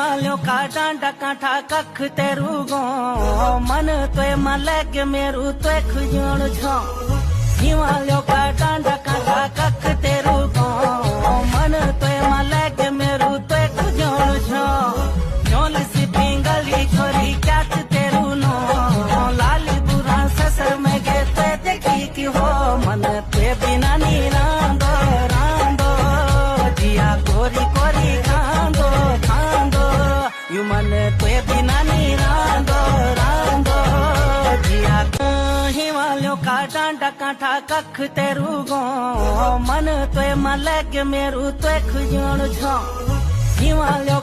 हिमालयों का डांडा कांठा कख तेरू गो मन तोय मलग मेरू तोय खुजण छो। हिमालयों का डांडा कांठा कख तेरू गो मन तोय मलग मेरू तोय खुजण छो। जोल सी पिंगली छोरी क्याच तेरू नो लाली बुरा ससर में गे तोय देखी की हो मन ते बिना नी रांदो रांदो जिया कोरी कोरी खांदो खांदो यू मन ते बिना नी रांदो रांदो जिया। हिमालयों का डांडा कांठा कख तेरू गो मन तोय मलग मेरू तोय खुजण छो। हिमालयों